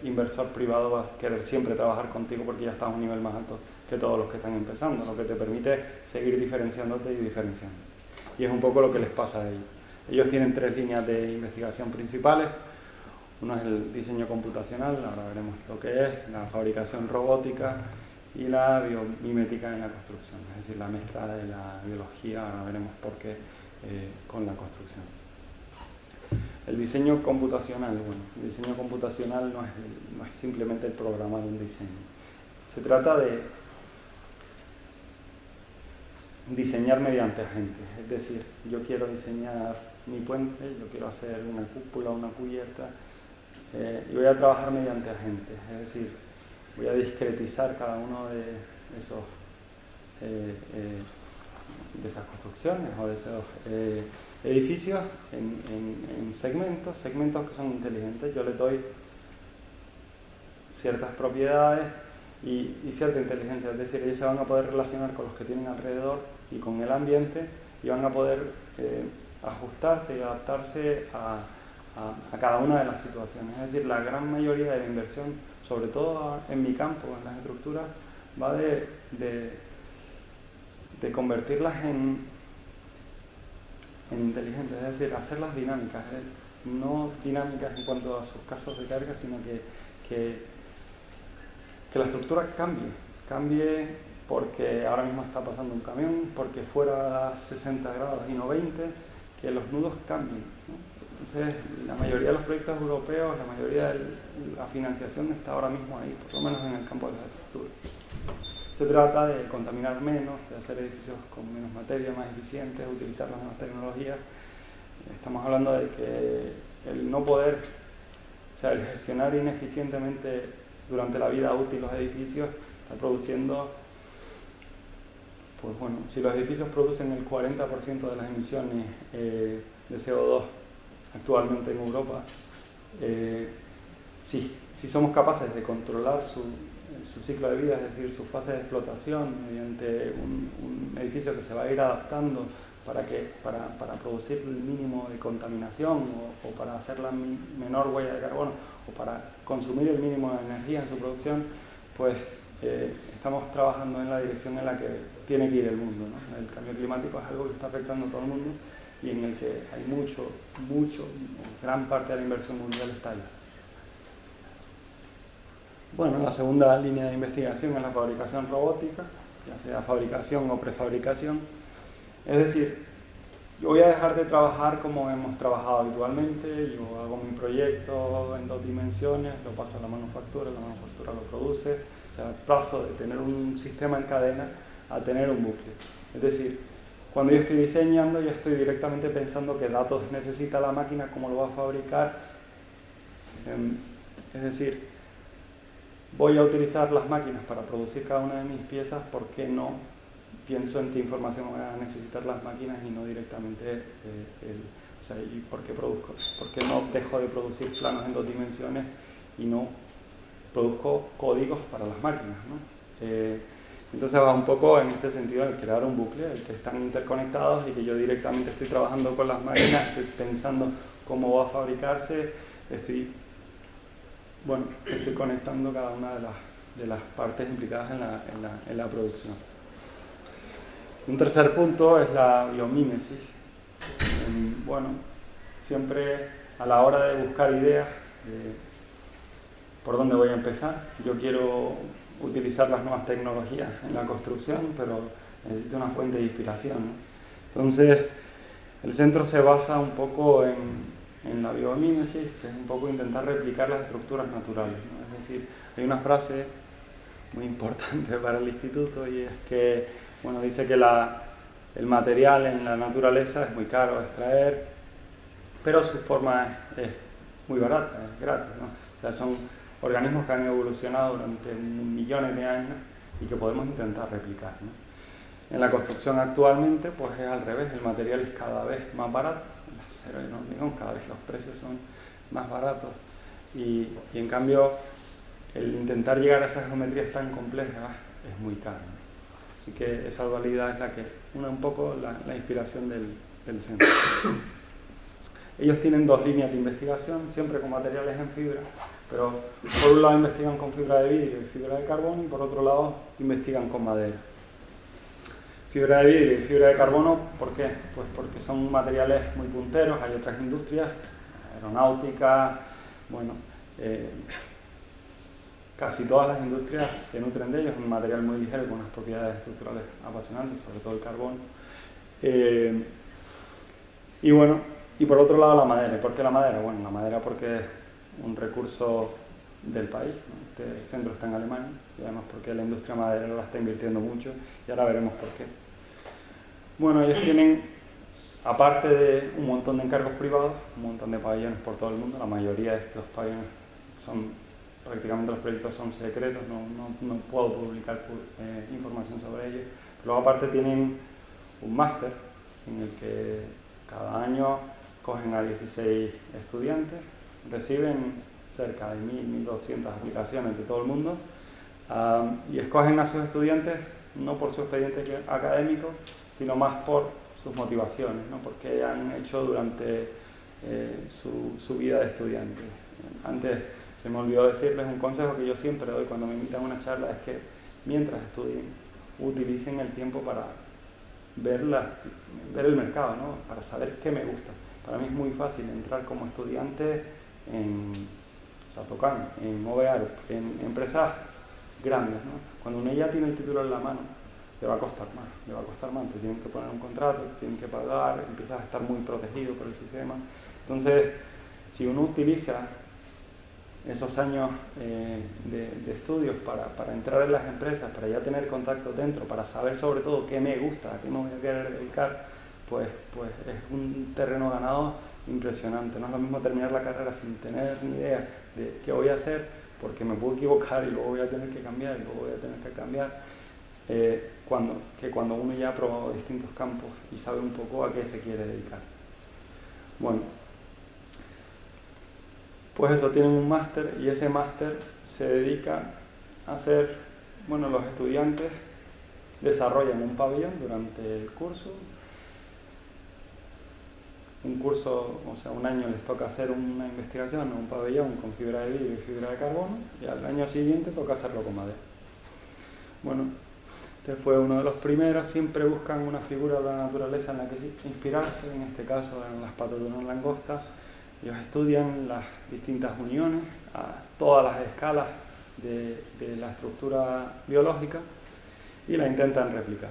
inversor privado va a querer siempre trabajar contigo porque ya estás a un nivel más alto que todos los que están empezando, lo que te permite seguir diferenciándote y diferenciando. Y es un poco lo que les pasa a ellos. Ellos tienen 3 líneas de investigación principales. Uno es el diseño computacional, ahora veremos lo que es, la fabricación robótica y la biomimética en la construcción, es decir, la mezcla de la biología, ahora veremos por qué, con la construcción. El diseño computacional, bueno, el diseño computacional no es simplemente el programar un diseño. Se trata de diseñar mediante agentes, es decir, yo quiero diseñar mi puente, yo quiero hacer una cúpula, una cubierta, y voy a trabajar mediante agentes, es decir, voy a discretizar cada uno de esas construcciones o de esos edificios en segmentos que son inteligentes. Yo les doy ciertas propiedades y cierta inteligencia, es decir, ellos se van a poder relacionar con los que tienen alrededor y con el ambiente y van a poder ajustarse y adaptarse a cada una de las situaciones. Es decir, la gran mayoría de la inversión, sobre todo en mi campo, en las estructuras, va de convertirlas en inteligentes, es decir, hacerlas dinámicas, no dinámicas en cuanto a sus casos de carga, sino que la estructura cambie porque ahora mismo está pasando un camión, porque fuera 60 grados y no 20, que los nudos cambien, ¿no? Entonces, la mayoría de los proyectos europeos, la mayoría de la financiación está ahora mismo ahí, por lo menos en el campo de las estructuras. Se trata de contaminar menos, de hacer edificios con menos materia, más eficientes, utilizar las nuevas tecnologías. Estamos hablando de que el no poder, o sea, el gestionar ineficientemente durante la vida útil los edificios está produciendo, pues bueno, si los edificios producen el 40% de las emisiones de CO2 actualmente en Europa, si somos capaces de controlar su ciclo de vida, es decir, su fase de explotación mediante un edificio que se va a ir adaptando para producir el mínimo de contaminación o para hacer la menor huella de carbono o para consumir el mínimo de energía en su producción, pues estamos trabajando en la dirección en la que tiene que ir el mundo, ¿no? El cambio climático es algo que está afectando a todo el mundo y en el que hay gran parte de la inversión mundial está ahí. Bueno, la segunda línea de investigación es la fabricación robótica, ya sea fabricación o prefabricación. Es decir, yo voy a dejar de trabajar como hemos trabajado habitualmente, yo hago mi proyecto en 2 dimensiones, lo paso a la manufactura lo produce, o sea, paso de tener un sistema en cadena a tener un bucle. Es decir, cuando yo estoy diseñando, yo estoy directamente pensando qué datos necesita la máquina, cómo lo va a fabricar. Es decir, voy a utilizar las máquinas para producir cada una de mis piezas, ¿por qué no pienso en qué información van a necesitar las máquinas y no directamente o sea, ¿y por qué produzco? ¿Por qué no dejo de producir planos en 2 dimensiones y no produzco códigos para las máquinas, ¿no? Entonces va un poco en este sentido el crear un bucle, el que están interconectados y que yo directamente estoy trabajando con las máquinas, estoy pensando cómo va a fabricarse, estoy conectando cada una de las partes implicadas en la producción. Un tercer punto es la biomímesis. Bueno, siempre a la hora de buscar ideas, ¿por dónde voy a empezar? Yo quiero utilizar las nuevas tecnologías en la construcción, pero necesito una fuente de inspiración, ¿no? Entonces, el centro se basa un poco en la biomímesis, que es un poco intentar replicar las estructuras naturales, ¿no? Es decir, hay una frase muy importante para el instituto y es que, bueno, dice que el material en la naturaleza es muy caro de extraer, pero su forma es muy barata, es gratis, ¿no? O sea, organismos que han evolucionado durante millones de años y que podemos intentar replicar, ¿no? En la construcción actualmente pues es al revés, el material es cada vez más barato, el acero y el hormigón, cada vez los precios son más baratos y en cambio el intentar llegar a esas geometrías tan complejas es muy caro, ¿no? Así que esa dualidad es la que une un poco la inspiración del centro. Ellos tienen dos líneas de investigación, siempre con materiales en fibra, pero por un lado investigan con fibra de vidrio y fibra de carbono y por otro lado investigan con madera. Fibra de vidrio y fibra de carbono, ¿por qué? Pues porque son materiales muy punteros, hay otras industrias, aeronáutica, bueno, casi todas las industrias se nutren de ellos, es un material muy ligero con unas propiedades estructurales apasionantes, sobre todo el carbono. Y bueno, y por otro lado la madera. ¿Y por qué la madera? Bueno, la madera porque es un recurso del país, ¿no? Este centro está en Alemania y además porque la industria maderera la está invirtiendo mucho y ahora veremos por qué. Bueno, ellos tienen, aparte de un montón de encargos privados, un montón de pabellones por todo el mundo, la mayoría de estos pabellones son, prácticamente los proyectos son secretos, no puedo publicar información sobre ellos, pero luego aparte tienen un máster en el que cada año cogen a 16 estudiantes, reciben cerca de 1.200 aplicaciones de todo el mundo y escogen a sus estudiantes no por su expediente académico, sino más por sus motivaciones, ¿no? Porque han hecho durante su vida de estudiante. Antes se me olvidó decirles un consejo que yo siempre doy cuando me invitan a una charla, es que mientras estudien, utilicen el tiempo para ver el mercado, ¿no? Para saber qué me gusta. Para mí es muy fácil entrar como estudiante en Tocan, en OVA, en empresas grandes, ¿no? Cuando uno ya tiene el título en la mano, le va a costar más, te tienen que poner un contrato, te tienen que pagar, empiezas a estar muy protegido por el sistema. Entonces, si uno utiliza esos años de estudios para entrar en las empresas, para ya tener contacto dentro, para saber sobre todo qué me gusta, a qué me voy a querer dedicar, pues es un terreno ganado impresionante. No es lo mismo terminar la carrera sin tener ni idea de qué voy a hacer, porque me puedo equivocar y luego voy a tener que cambiar y luego voy a tener que cambiar, cuando uno ya ha probado distintos campos y sabe un poco a qué se quiere dedicar. Bueno, pues eso, tienen un máster y ese máster se dedica a hacer, bueno, los estudiantes desarrollan un pabellón durante el curso. Un curso, o sea, un año les toca hacer una investigación, un pabellón con fibra de vidrio y fibra de carbono, y al año siguiente toca hacerlo con madera. Bueno, este fue uno de los primeros, siempre buscan una figura de la naturaleza en la que inspirarse, en este caso en las patas de una langosta. Ellos estudian las distintas uniones a todas las escalas de la estructura biológica y la intentan replicar.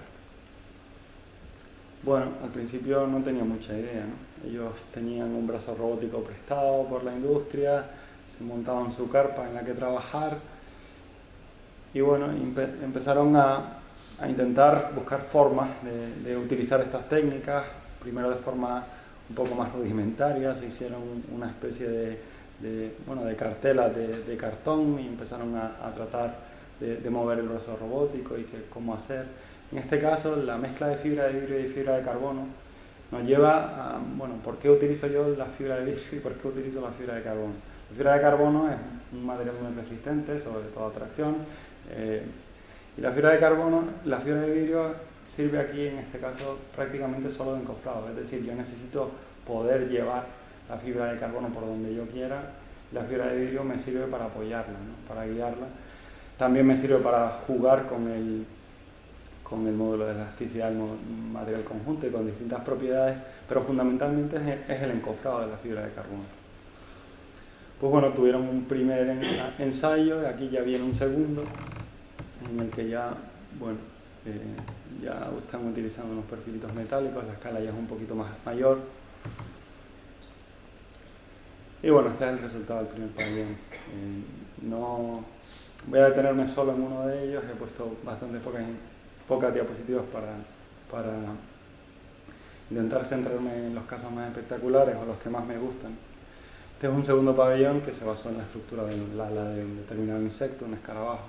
Bueno, al principio no tenía mucha idea, ¿no? Ellos tenían un brazo robótico prestado por la industria, se montaban su carpa en la que trabajar y bueno, empezaron a intentar buscar formas de utilizar estas técnicas, primero de forma un poco más rudimentaria, se hicieron una especie de cartelas de cartón y empezaron a tratar de mover el brazo robótico y cómo hacer. En este caso, la mezcla de fibra de vidrio y fibra de carbono nos lleva a, bueno, ¿por qué utilizo yo la fibra de vidrio y por qué utilizo la fibra de carbono? La fibra de carbono es un material muy resistente, sobre todo a tracción, y la fibra de vidrio sirve aquí, en este caso, prácticamente solo de encofrado, es decir, yo necesito poder llevar la fibra de carbono por donde yo quiera, la fibra de vidrio me sirve para apoyarla, ¿no? Para guiarla. También me sirve para jugar con el módulo de elasticidad del material conjunto y con distintas propiedades, pero fundamentalmente es el encofrado de la fibra de carbono. Pues bueno, tuvieron un primer ensayo, de aquí ya viene un segundo, en el que ya, bueno, ya están utilizando unos perfilitos metálicos, la escala ya es un poquito más mayor. Y bueno, este es el resultado del primer pabellón. No voy a detenerme solo en uno de ellos, he puesto bastante pocas diapositivas para intentar centrarme en los casos más espectaculares o los que más me gustan. Este es un segundo pabellón que se basó en la estructura del ala de un determinado insecto, un escarabajo.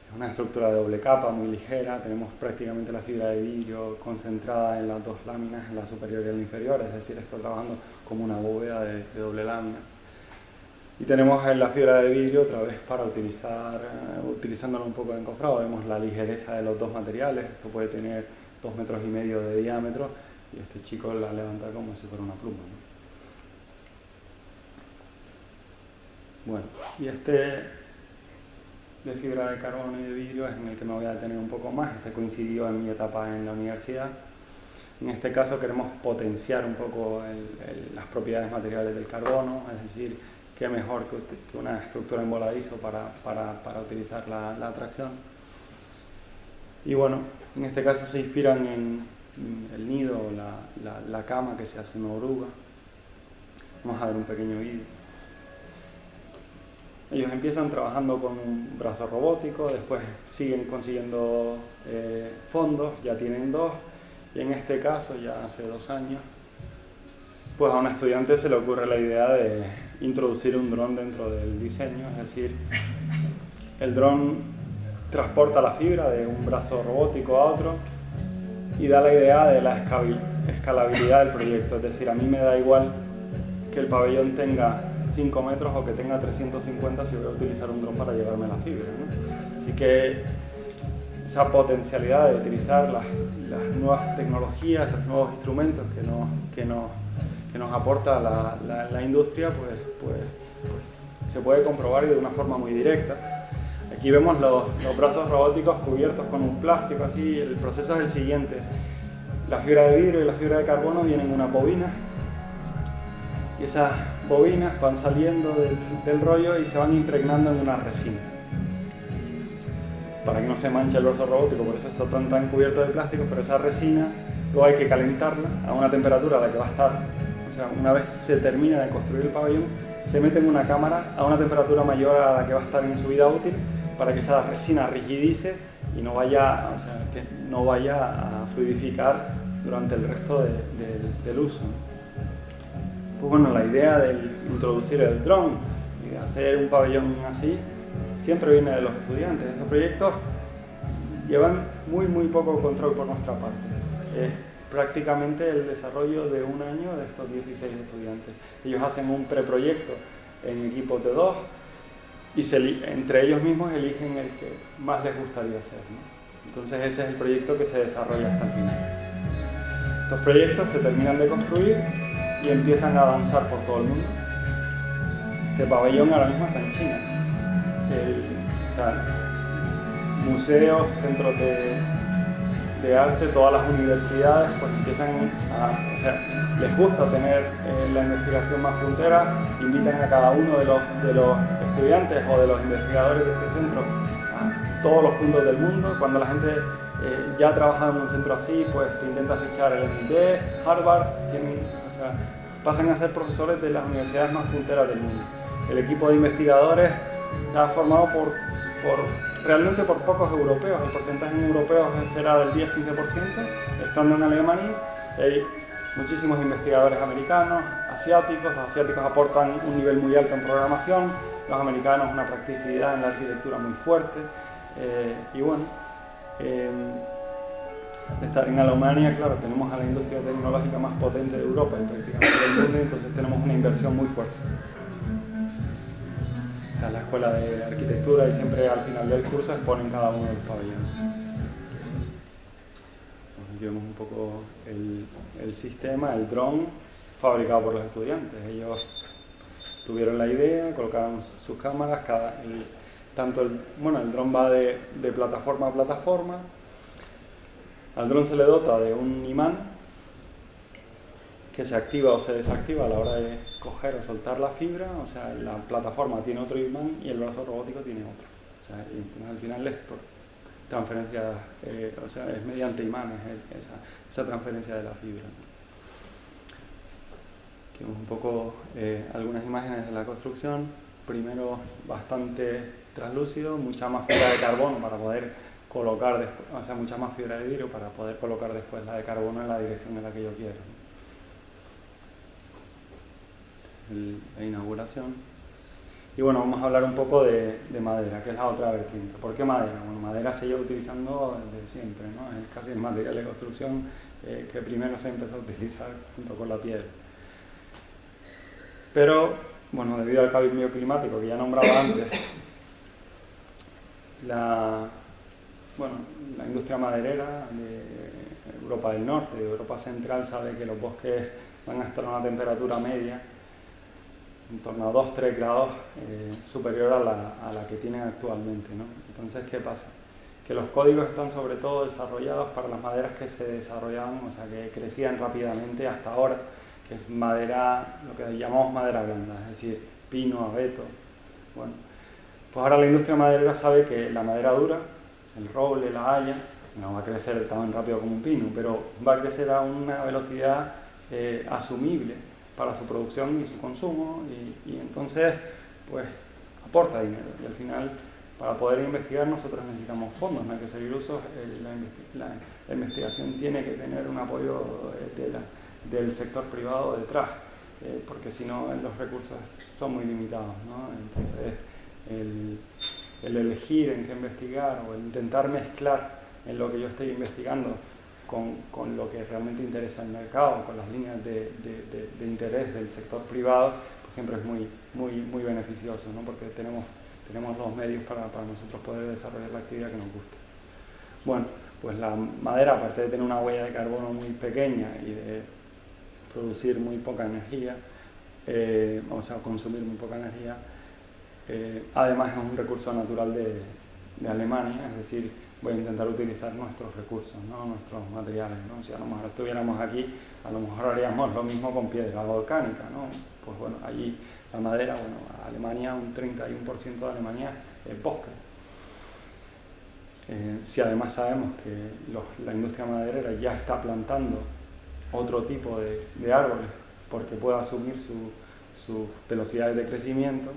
Es una estructura de doble capa, muy ligera. Tenemos prácticamente la fibra de vidrio concentrada en las dos láminas, en la superior y en la inferior, es decir, está trabajando como una bóveda de doble lámina. Y tenemos la fibra de vidrio otra vez para utilizándolo un poco de encofrado. Vemos la ligereza de los dos materiales. Esto puede tener 2,5 metros de diámetro y este chico la levanta como si fuera una pluma, ¿no? Bueno, y este de fibra de carbono y de vidrio es en el que me voy a detener un poco más. Este coincidió en mi etapa en la universidad. En este caso queremos potenciar un poco las propiedades materiales del carbono, es decir, qué mejor que una estructura en voladizo para utilizar la atracción. Y bueno, en este caso se inspiran en el nido, la cama que se hace en una oruga. Vamos a ver un pequeño vídeo. Ellos empiezan trabajando con un brazo robótico, después siguen consiguiendo fondos, ya tienen 2, y en este caso, ya hace 2 años, pues a un estudiante se le ocurre la idea de introducir un dron dentro del diseño, es decir, el dron transporta la fibra de un brazo robótico a otro y da la idea de la escalabilidad del proyecto, es decir, a mí me da igual que el pabellón tenga 5 metros o que tenga 350 si voy a utilizar un dron para llevarme la fibra, ¿no? Así que esa potencialidad de utilizar las nuevas tecnologías, los nuevos instrumentos que nos aporta la industria, pues se puede comprobar y de una forma muy directa. Aquí vemos los brazos robóticos cubiertos con un plástico así. El proceso es el siguiente: la fibra de vidrio y la fibra de carbono vienen en una bobina y esas bobinas van saliendo del rollo y se van impregnando en una resina para que no se manche el brazo robótico, por eso está tan cubierto de plástico. Pero esa resina luego hay que calentarla a una temperatura a la que va a estar, o sea, una vez se termina de construir el pabellón, se mete en una cámara a una temperatura mayor a la que va a estar en su vida útil, para que esa resina rigidice y no vaya, o sea, que no vaya a fluidificar durante el resto del uso. Pues bueno, la idea de introducir el dron y de hacer un pabellón así siempre viene de los estudiantes. Estos proyectos llevan muy poco control por nuestra parte. Es prácticamente el desarrollo de un año de estos 16 estudiantes. Ellos hacen un preproyecto en equipos de 2 y entre ellos mismos eligen el que más les gustaría hacer, ¿no? Entonces ese es el proyecto que se desarrolla hasta el final. Estos proyectos se terminan de construir y empiezan a avanzar por todo el mundo. Este pabellón ahora mismo está en China. O sea, museos, centros de arte, todas las universidades pues empiezan o sea, les gusta tener la investigación más puntera, invitan a cada uno de los estudiantes o de los investigadores de este centro a todos los puntos del mundo. Cuando la gente ya ha trabajado en un centro así, pues te intenta fichar el MIT, Harvard, o sea, pasan a ser profesores de las universidades más punteras del mundo. El equipo de investigadores está formado realmente por pocos europeos. El porcentaje en europeos será del 10-15%, estando en Alemania. Hay muchísimos investigadores americanos, asiáticos. Los asiáticos aportan un nivel muy alto en programación, los americanos una practicidad en la arquitectura muy fuerte. Y bueno, estar en Alemania, claro, tenemos a la industria tecnológica más potente de Europa y prácticamente del mundo, entonces tenemos una inversión muy fuerte. Está la escuela de arquitectura y siempre al final del curso exponen cada uno de los pabellones. Aquí vemos un poco el sistema, el dron fabricado por los estudiantes. Ellos tuvieron la idea, colocaron sus cámaras, el dron va de plataforma a plataforma. Al dron se le dota de un imán que se activa o se desactiva a la hora de coger o soltar la fibra. O sea, la plataforma tiene otro imán y el brazo robótico tiene otro. O sea, y entonces, al final es por transferencia, o sea, es mediante imanes esa transferencia de la fibra. Aquí vemos un poco algunas imágenes de la construcción. Primero bastante translúcido, mucha más fibra de carbono para poder colocar después, o sea, mucha más fibra de vidrio para poder colocar después la de carbono en la dirección en la que yo quiero. la inauguración. Y bueno, vamos a hablar un poco de madera, que es la otra vertiente. ¿Por qué madera? Bueno, madera se lleva utilizando desde siempre, ¿no? Es casi el material de construcción que primero se empezó a utilizar junto con la piedra. Pero, bueno, debido al cambio climático que ya nombraba antes, la industria maderera de Europa del Norte, de Europa Central, sabe que los bosques van a estar a una temperatura media en torno a 2-3 grados superior a la que tienen actualmente, ¿no? Entonces, ¿qué pasa? Que los códigos están sobre todo desarrollados para las maderas que se desarrollaban, o sea, que crecían rápidamente hasta ahora, que es madera, lo que llamamos madera blanda, es decir, pino, abeto. Bueno, pues ahora la industria maderera sabe que la madera dura, el roble, la haya, no va a crecer tan rápido como un pino, pero va a crecer a una velocidad asumible para su producción y su consumo, y entonces pues aporta dinero, y al final para poder investigar nosotros necesitamos fondos, no hay que ser ilusos, la investigación tiene que tener un apoyo del sector privado detrás, porque si no los recursos son muy limitados, ¿no? Entonces el elegir en qué investigar o el intentar mezclar en lo que yo estoy investigando con lo que realmente interesa al mercado, con las líneas de interés del sector privado, pues siempre es muy beneficioso, ¿no? Porque tenemos los medios para nosotros poder desarrollar la actividad que nos gusta. Bueno, pues la madera, aparte de tener una huella de carbono muy pequeña y de producir muy poca energía, o sea, consumir muy poca energía, además es un recurso natural de Alemania, es decir, voy a intentar utilizar nuestros recursos, ¿no? Nuestros materiales, ¿no? Si a lo mejor estuviéramos aquí, a lo mejor haríamos lo mismo con piedra volcánica, ¿no? Pues bueno, allí la madera, bueno, Alemania, un 31% de Alemania es bosque. Si además sabemos que la industria maderera ya está plantando otro tipo de árboles porque pueda asumir sus velocidades de crecimiento,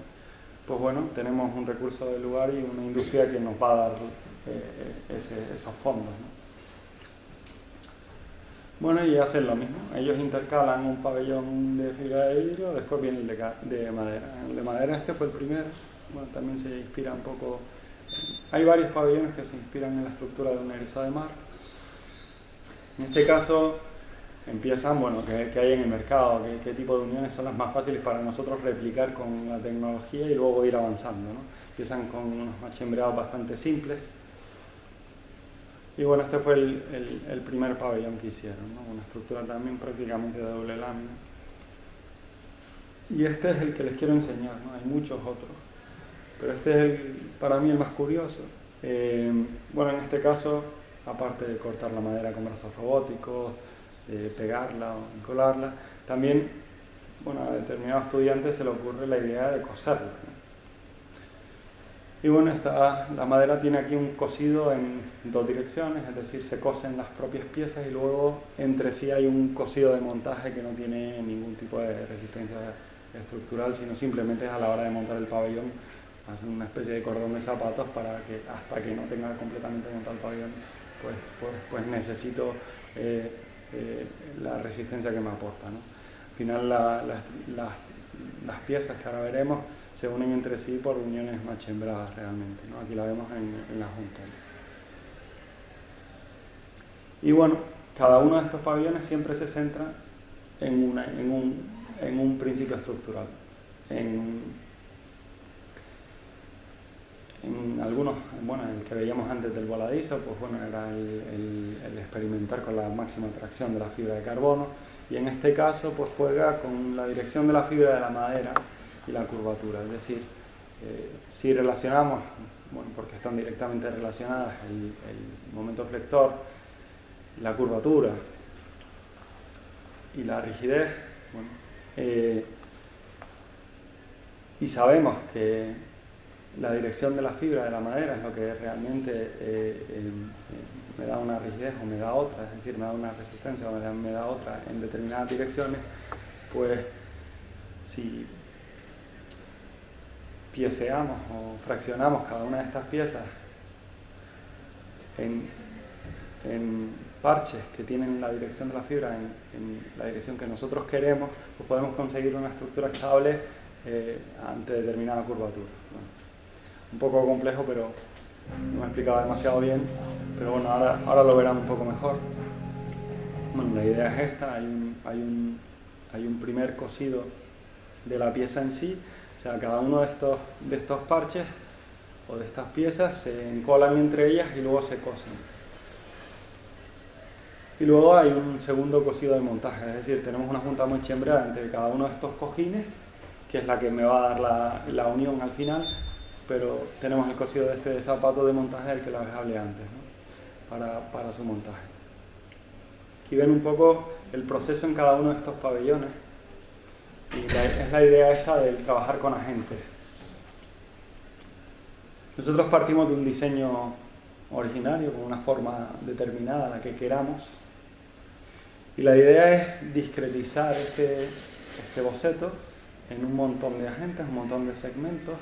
pues bueno, tenemos un recurso del lugar y una industria que nos va a dar esos fondos, ¿no? Bueno, y hacen lo mismo, ellos intercalan un pabellón de fibra de vidrio, después viene el de madera. El de madera este fue el primero, bueno, también se inspira un poco, hay varios pabellones que se inspiran en la estructura de una eriza de mar. En este caso empiezan, bueno, qué hay en el mercado, qué tipo de uniones son las más fáciles para nosotros replicar con la tecnología y luego ir avanzando, ¿no? Empiezan con unos machembreados bastante simples. Y bueno, este fue el primer pabellón que hicieron, ¿no? Una estructura también prácticamente de doble lámina. Y este es el que les quiero enseñar, ¿no? Hay muchos otros, pero este es para mí el más curioso. Bueno, en este caso, aparte de cortar la madera con brazos robóticos, pegarla o encolarla, también, bueno, a determinados estudiantes se le ocurre la idea de coserla, ¿no? Y bueno, la madera tiene aquí un cosido en dos direcciones, es decir, se cosen las propias piezas y luego entre sí hay un cosido de montaje que no tiene ningún tipo de resistencia estructural, sino simplemente a la hora de montar el pabellón hacen una especie de cordón de zapatos para que hasta que no tenga completamente montado el pabellón, pues necesito la resistencia que me aporta, ¿no? Al final las piezas que ahora veremos se unen entre sí por uniones machembradas realmente, ¿no? Aquí la vemos en la junta, ¿no? Y bueno, cada uno de estos pabellones siempre se centra en un principio estructural. En algunos, bueno, el que veíamos antes del voladizo, pues bueno, era el experimentar con la máxima tracción de la fibra de carbono, y en este caso pues juega con la dirección de la fibra de la madera y la curvatura, es decir, si relacionamos, bueno, porque están directamente relacionadas el momento flector, la curvatura y la rigidez, bueno, y sabemos que la dirección de la fibra de la madera es lo que realmente me da una rigidez o me da otra, es decir, me da una resistencia o me da otra en determinadas direcciones, pues si pieseamos o fraccionamos cada una de estas piezas en parches que tienen la dirección de la fibra en la dirección que nosotros queremos, pues podemos conseguir una estructura estable ante determinada curvatura. Bueno, un poco complejo, pero no me he explicado demasiado bien, pero bueno, ahora lo verán un poco mejor. Bueno, la idea es esta, hay un primer cosido de la pieza en sí, o sea, cada uno de estos parches o de estas piezas se encolan entre ellas y luego se cosen. Y luego hay un segundo cosido de montaje, es decir, tenemos una junta muy chembreada entre cada uno de estos cojines, que es la que me va a dar la unión al final, pero tenemos el cosido de zapato de montaje del que les hablé antes, ¿no? para su montaje. Aquí ven un poco el proceso en cada uno de estos pabellones, y es la idea esta del trabajar con agentes. Nosotros partimos de un diseño originario, con una forma determinada, la que queramos, y la idea es discretizar ese boceto en un montón de agentes, un montón de segmentos,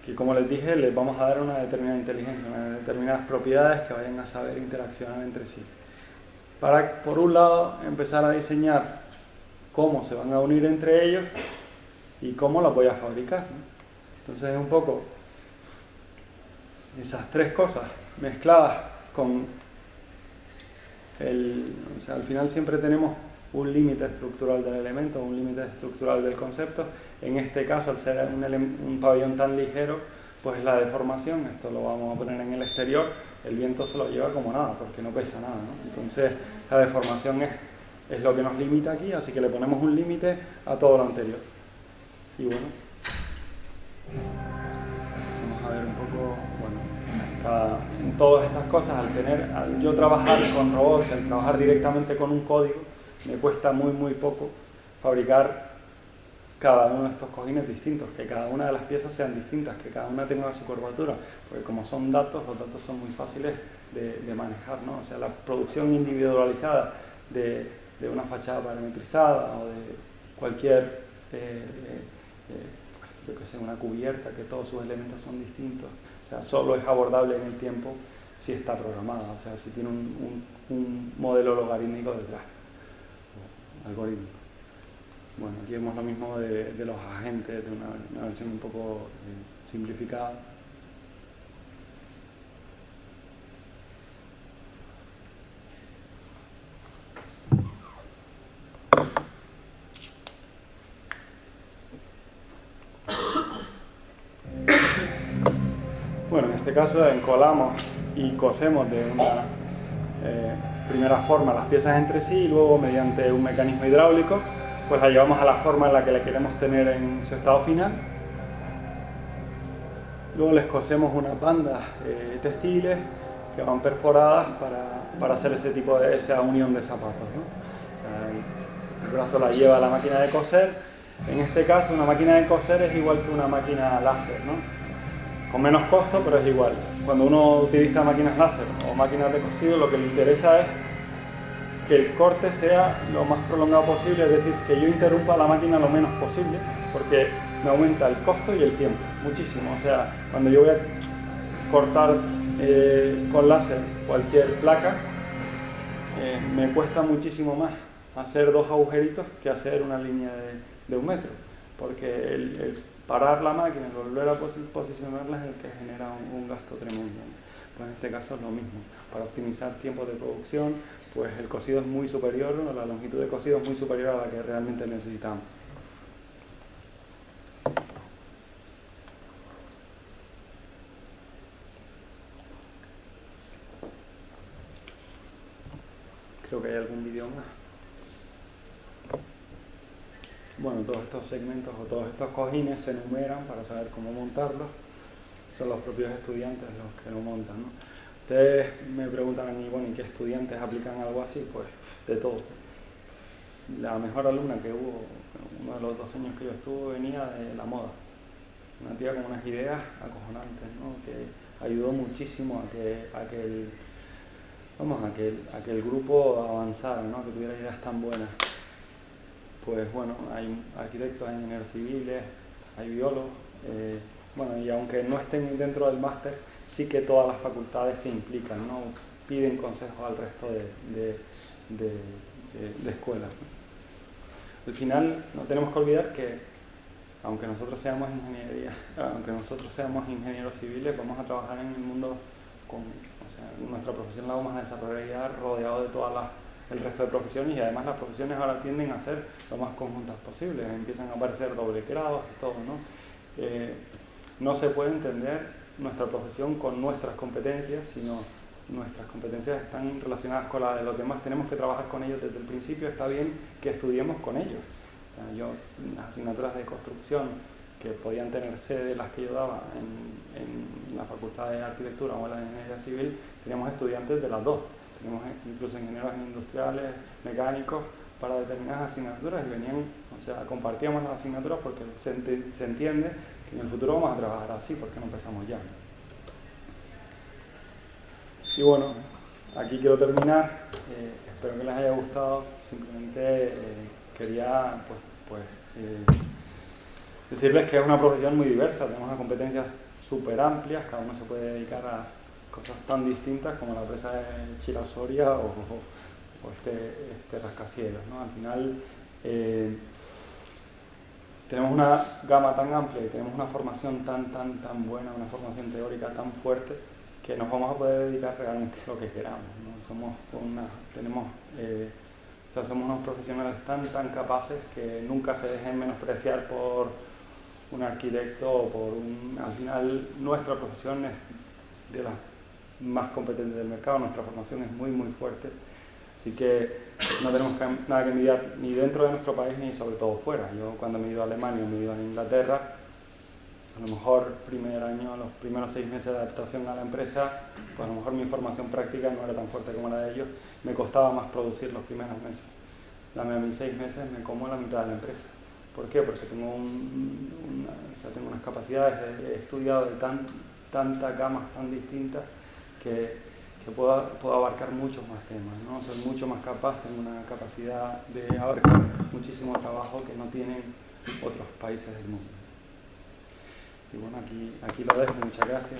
que como les dije, les vamos a dar una determinada inteligencia, unas determinadas propiedades que vayan a saber interaccionar entre sí. Para, por un lado, empezar a diseñar cómo se van a unir entre ellos y cómo los voy a fabricar, ¿no? Entonces es un poco esas tres cosas mezcladas con o sea, al final siempre tenemos un límite estructural del elemento, un límite estructural del concepto. En este caso, al ser un pabellón tan ligero, pues la deformación, esto lo vamos a poner en el exterior, el viento se lo lleva como nada, porque no pesa nada, ¿no? Entonces la deformación es lo que nos limita aquí, así que le ponemos un límite a todo lo anterior. Y bueno, vamos a ver un poco, en todas estas cosas, al yo trabajar con robots, al trabajar directamente con un código, me cuesta muy poco fabricar cada uno de estos cojines distintos, que cada una de las piezas sean distintas, que cada una tenga su curvatura, porque como son datos, los datos son muy fáciles de manejar, ¿no? O sea, la producción individualizada de una fachada parametrizada o de cualquier, yo que sé, una cubierta, que todos sus elementos son distintos, o sea, solo es abordable en el tiempo si está programada, o sea, si tiene un modelo logarítmico detrás, algorítmico. Bueno, aquí vemos lo mismo de los agentes, de una versión un poco simplificada. Bueno, en este caso encolamos y cosemos de una primera forma las piezas entre sí y luego mediante un mecanismo hidráulico pues la llevamos a la forma en la que la queremos tener en su estado final. Luego les cosemos unas bandas textiles que van perforadas para hacer ese tipo de esa unión de zapatos, ¿no? O sea, el brazo la lleva a la máquina de coser. En este caso una máquina de coser es igual que una máquina láser, ¿no? Con menos costo, pero es igual. Cuando uno utiliza máquinas láser o máquinas de cosido, lo que le interesa es que el corte sea lo más prolongado posible, es decir, que yo interrumpa la máquina lo menos posible, porque me aumenta el costo y el tiempo, muchísimo. O sea, cuando yo voy a cortar con láser cualquier placa, me cuesta muchísimo más hacer 2 agujeritos que hacer una línea de 1 metro, porque el parar la máquina y volver a posicionarla es el que genera un gasto tremendo. Pues en este caso es lo mismo. Para optimizar tiempos de producción, pues el cosido es muy superior, ¿no? La longitud de cosido es muy superior a la que realmente necesitamos. Creo que hay algún vídeo más. Bueno, todos estos segmentos o todos estos cojines se enumeran para saber cómo montarlos. Son los propios estudiantes los que lo montan, ¿no? Ustedes me preguntan a mí, bueno, ¿y qué estudiantes aplican algo así? Pues de todo. La mejor alumna que hubo, uno de los 2 años que yo estuve, venía de la moda. Una tía con unas ideas acojonantes, ¿no? Que ayudó muchísimo a que el grupo avanzara, ¿no? Que tuviera ideas tan buenas. Pues bueno, hay arquitectos, hay ingenieros civiles, hay biólogos, bueno, y aunque no estén dentro del máster, sí que todas las facultades se implican, ¿no? piden consejo al resto de escuelas. Al final no tenemos que olvidar que aunque nosotros seamos ingenieros civiles, vamos a trabajar en el mundo nuestra profesión la vamos a desarrollar rodeado de el resto de profesiones, y además las profesiones ahora tienden a ser lo más conjuntas posibles, empiezan a aparecer doble grados y todo, ¿no? No se puede entender nuestra profesión con nuestras competencias, sino nuestras competencias están relacionadas con las de los demás, tenemos que trabajar con ellos desde el principio, está bien que estudiemos con ellos. O sea, yo, las asignaturas de construcción que podían tener sede las que yo daba en la Facultad de Arquitectura o en la de Ingeniería Civil, teníamos estudiantes de las dos, teníamos incluso ingenieros industriales, mecánicos, para determinadas asignaturas, y venían, o sea, compartíamos las asignaturas porque se entiende que en el futuro vamos a trabajar así, porque no empezamos ya. Y bueno, aquí quiero terminar, espero que les haya gustado, simplemente quería decirles que es una profesión muy diversa, tenemos unas competencias súper amplias, cada uno se puede dedicar a cosas tan distintas como la presa de Chira-Soria o este rascacielos, ¿no? Al final tenemos una gama tan amplia y tenemos una formación tan buena, una formación teórica tan fuerte, que nos vamos a poder dedicar realmente a lo que queramos, ¿no? Somos unos profesionales tan capaces que nunca se dejen menospreciar por un arquitecto o por al final nuestra profesión es de las más competentes del mercado, nuestra formación es muy fuerte, así que no tenemos nada que envidiar ni dentro de nuestro país ni sobre todo fuera. Yo cuando me he ido a Alemania, me he ido a Inglaterra, a lo mejor primer año, los primeros 6 meses de adaptación a la empresa, pues a lo mejor mi formación práctica no era tan fuerte como la de ellos, me costaba más producir los primeros meses. Dame a mis 6 meses, me como la mitad de la empresa. ¿Por qué? Porque tengo tengo unas capacidades, he estudiado de tantas gamas tan distintas que puedo abarcar muchos más temas, ¿no? Soy mucho más capaz, tengo una capacidad de abarcar muchísimo trabajo que no tienen otros países del mundo. Y bueno, aquí lo dejo, muchas gracias.